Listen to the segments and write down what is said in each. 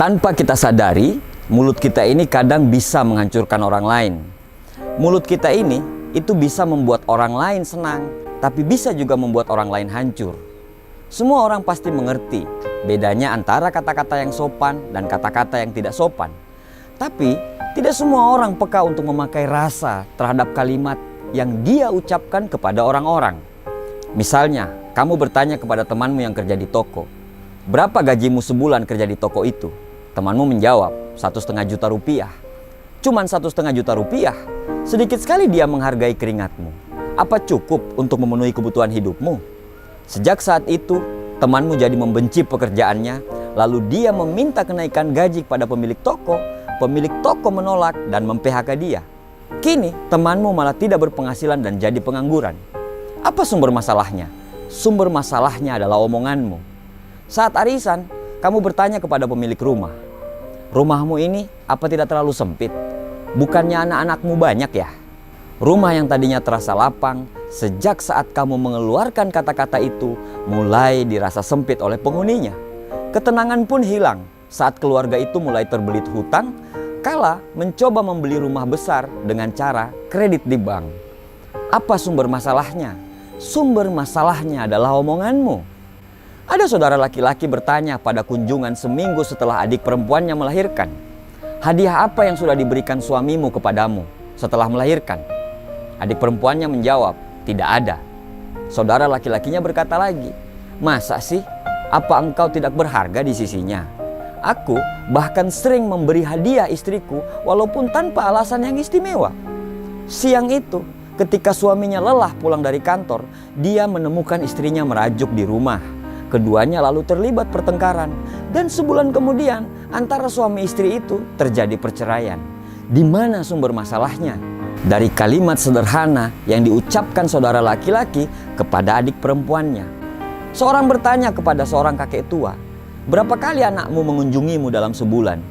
Tanpa kita sadari, mulut kita ini kadang bisa menghancurkan orang lain. Mulut kita ini itu bisa membuat orang lain senang, tapi bisa juga membuat orang lain hancur. Semua orang pasti mengerti bedanya antara kata-kata yang sopan dan kata-kata yang tidak sopan. Tapi tidak semua orang peka untuk memakai rasa terhadap kalimat yang dia ucapkan kepada orang-orang. Misalnya, kamu bertanya kepada temanmu yang kerja di toko, "Berapa gajimu sebulan kerja di toko itu?" Temanmu menjawab, "1,5 juta rupiah." Cuman 1,5 juta rupiah? Sedikit sekali dia menghargai keringatmu. Apa cukup untuk memenuhi kebutuhan hidupmu? Sejak saat itu, temanmu jadi membenci pekerjaannya, lalu dia meminta kenaikan gaji kepada pemilik toko menolak dan mem-PHK dia. Kini, temanmu malah tidak berpenghasilan dan jadi pengangguran. Apa sumber masalahnya? Sumber masalahnya adalah omonganmu. Saat arisan, kamu bertanya kepada pemilik rumah, "Rumahmu ini apa tidak terlalu sempit? Bukannya anak-anakmu banyak ya?" Rumah yang tadinya terasa lapang, sejak saat kamu mengeluarkan kata-kata itu, mulai dirasa sempit oleh penghuninya. Ketenangan pun hilang saat keluarga itu mulai terbelit hutang, kala mencoba membeli rumah besar dengan cara kredit di bank. Apa sumber masalahnya? Sumber masalahnya adalah omonganmu. Ada saudara laki-laki bertanya pada kunjungan seminggu setelah adik perempuannya melahirkan, "Hadiah apa yang sudah diberikan suamimu kepadamu setelah melahirkan?" Adik perempuannya menjawab, "Tidak ada." Saudara laki-lakinya berkata lagi, "Masa sih? Apa engkau tidak berharga di sisinya? Aku bahkan sering memberi hadiah istriku walaupun tanpa alasan yang istimewa." Siang itu, ketika suaminya lelah pulang dari kantor, dia menemukan istrinya merajuk di rumah. Keduanya lalu terlibat pertengkaran, dan sebulan kemudian antara suami istri itu terjadi perceraian. Di mana sumber masalahnya? Dari kalimat sederhana yang diucapkan saudara laki-laki kepada adik perempuannya. Seorang bertanya kepada seorang kakek tua, "Berapa kali anakmu mengunjungimu dalam sebulan?"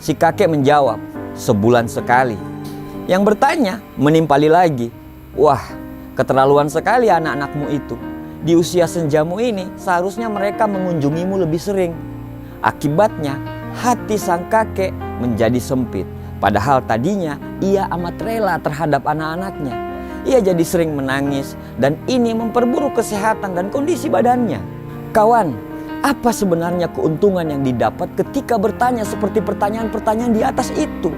Si kakek menjawab, "Sebulan sekali." Yang bertanya menimpali lagi, "Wah, keterlaluan sekali anak-anakmu itu. Di usia senjamu ini seharusnya mereka mengunjungimu lebih sering." Akibatnya hati sang kakek menjadi sempit. Padahal tadinya ia amat rela terhadap anak-anaknya. Ia jadi sering menangis dan ini memperburuk kesehatan dan kondisi badannya. Kawan, apa sebenarnya keuntungan yang didapat ketika bertanya seperti pertanyaan-pertanyaan di atas itu?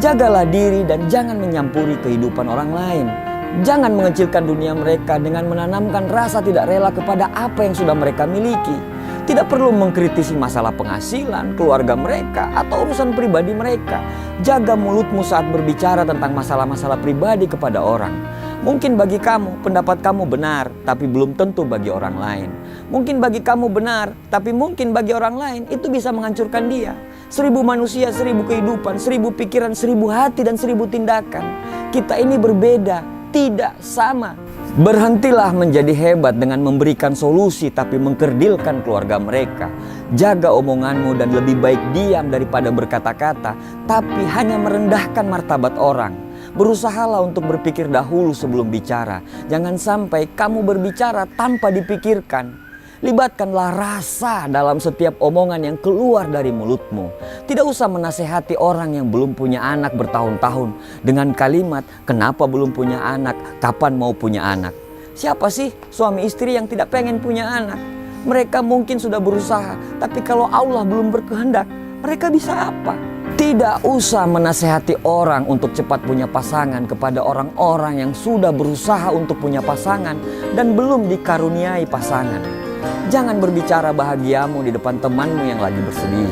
Jagalah diri dan jangan menyampuri kehidupan orang lain. Jangan mengecilkan dunia mereka dengan menanamkan rasa tidak rela kepada apa yang sudah mereka miliki. Tidak perlu mengkritisi masalah penghasilan, keluarga mereka, atau urusan pribadi mereka. Jaga mulutmu saat berbicara tentang masalah-masalah pribadi kepada orang. Mungkin bagi kamu, pendapat kamu benar, tapi belum tentu bagi orang lain. Mungkin bagi kamu benar, tapi mungkin bagi orang lain itu bisa menghancurkan dia. 1000 manusia, 1000 kehidupan, 1000 pikiran, 1000 hati, dan 1000 tindakan. Kita ini berbeda, tidak sama. Berhentilah menjadi hebat dengan memberikan solusi tapi mengkerdilkan keluarga mereka. Jaga omonganmu dan lebih baik diam daripada berkata-kata tapi hanya merendahkan martabat orang. Berusahalah untuk berpikir dahulu sebelum bicara. Jangan sampai kamu berbicara tanpa dipikirkan. Libatkanlah rasa dalam setiap omongan yang keluar dari mulutmu. Tidak usah menasehati orang yang belum punya anak bertahun-tahun dengan kalimat, "Kenapa belum punya anak? Kapan mau punya anak?" Siapa sih suami istri yang tidak pengen punya anak? Mereka mungkin sudah berusaha, tapi kalau Allah belum berkehendak, mereka bisa apa? Tidak usah menasehati orang untuk cepat punya pasangan kepada orang-orang yang sudah berusaha untuk punya pasangan dan belum dikaruniai pasangan. Jangan berbicara bahagiamu di depan temanmu yang lagi bersedih.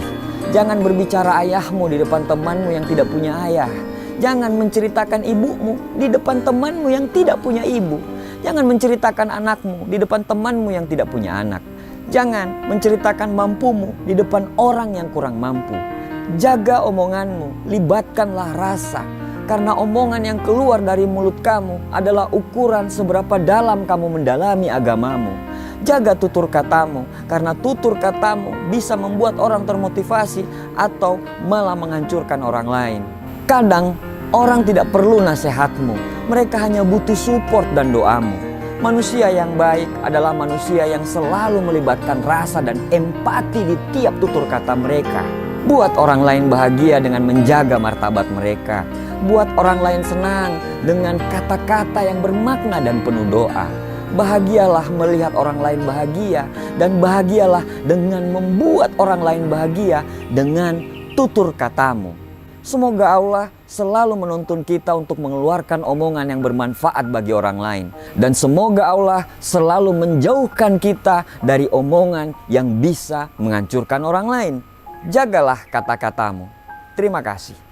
Jangan berbicara ayahmu di depan temanmu yang tidak punya ayah. Jangan menceritakan ibumu di depan temanmu yang tidak punya ibu. Jangan menceritakan anakmu di depan temanmu yang tidak punya anak. Jangan menceritakan mampumu di depan orang yang kurang mampu. Jaga omonganmu, libatkanlah rasa. Karena omongan yang keluar dari mulut kamu adalah ukuran seberapa dalam kamu mendalami agamamu. Jaga tutur katamu, karena tutur katamu bisa membuat orang termotivasi atau malah menghancurkan orang lain. Kadang orang tidak perlu nasihatmu, mereka hanya butuh support dan doamu. Manusia yang baik adalah manusia yang selalu melibatkan rasa dan empati di tiap tutur kata mereka. Buat orang lain bahagia dengan menjaga martabat mereka. Buat orang lain senang dengan kata-kata yang bermakna dan penuh doa. Bahagialah melihat orang lain bahagia, dan bahagialah dengan membuat orang lain bahagia dengan tutur katamu. Semoga Allah selalu menuntun kita untuk mengeluarkan omongan yang bermanfaat bagi orang lain. Dan semoga Allah selalu menjauhkan kita dari omongan yang bisa menghancurkan orang lain. Jagalah kata-katamu. Terima kasih.